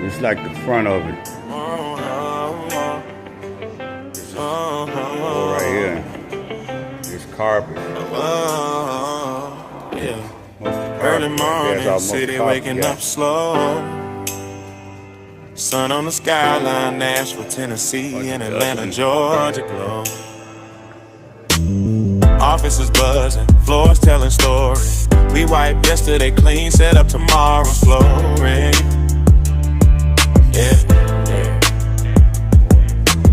It's like the front of it. Oh, right here. It's carpet. Early morning, city waking up slow. Sun on the skyline, Nashville, Tennessee, and Atlanta, Georgia glow. Office is buzzing, floors telling stories. We wiped yesterday clean, set up tomorrow's flooring. Yeah.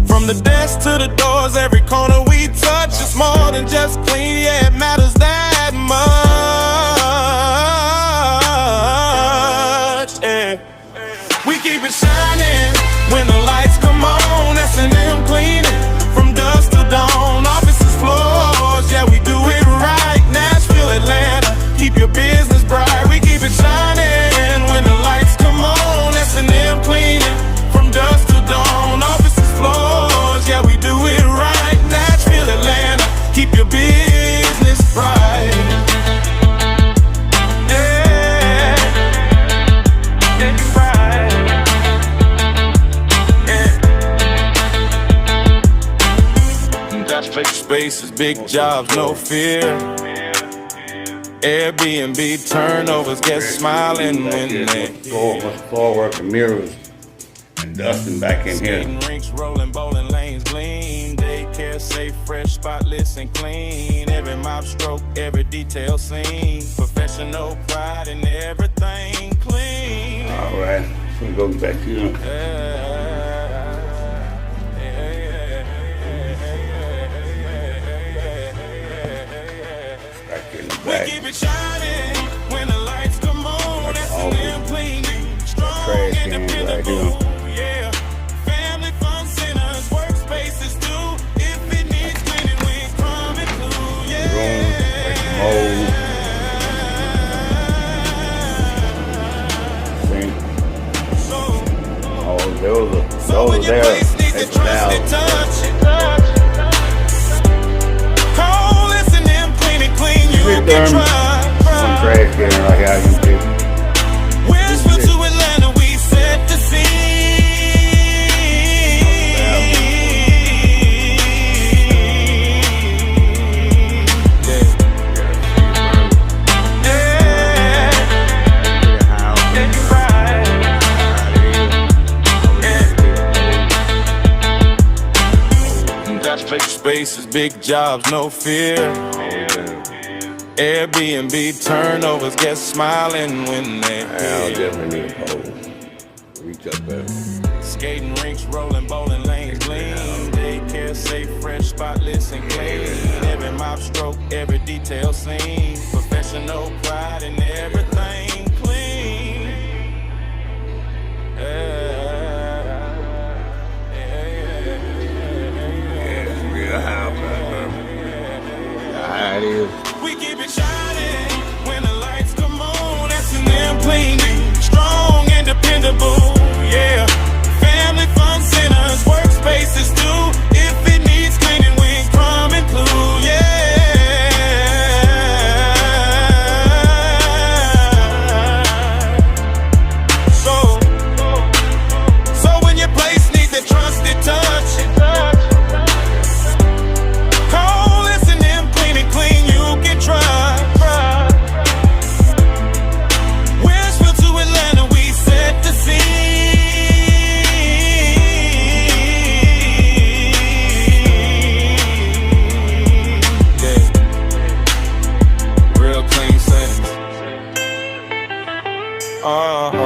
From the desk to the doors, every corner we touch is more than just clean. Yeah, it matters that much. Yeah. We keep it shining when the lights come on. S.N.M. Cleaning from dusk to dawn. Offices, floors, yeah, we do it right. Nashville, Atlanta, keep your business bright. We keep it shining when the lights come on. S.N.M. Cleaning from dusk to dawn. Offices, floors, yeah, we do it right. Nashville, Atlanta, keep your business bright. Fake spaces, big jobs, no fear. Airbnb turnovers, guests smiling when they floor work and mirrors and dusting back in here. Skating rinks, rolling, bowling lanes, gleam. Daycare safe, fresh, spotless, and clean. Every mop stroke, every detail seen. Professional pride in everything clean. All right, so we go back here. We keep it shining when the lights come on. S.N.M. Cleaning, strong and dependable. Yeah, family fun centers, workspaces too. If it needs cleaning, we coming through. Yeah. Those are there. It's now. One trash can like how you did. Nashville to Atlanta, we set the scene. That's fake spaces, big jobs, no fear. Airbnb turnovers, guests smiling when they I'll definitely need a pole. Reach up there. Skating rinks, rolling, bowling lanes, gleam. Daycare safe, fresh, spotless, and clean. Every mop stroke, every detail seen. Professional pride in everything clean. Yeah, it's real house out there. How it is. We keep it shining when the lights come on. S.N.M. Cleaning, strong and dependable. Yeah, family fun centers, workspaces too. If it needs cleaning, we coming through. Yeah. So when your place needs a trusted touch, call S.N.M. Cleaning, clean you can trust. Nashville to Atlanta, we set the scene. Yeah. Real clean settings. Uh-huh.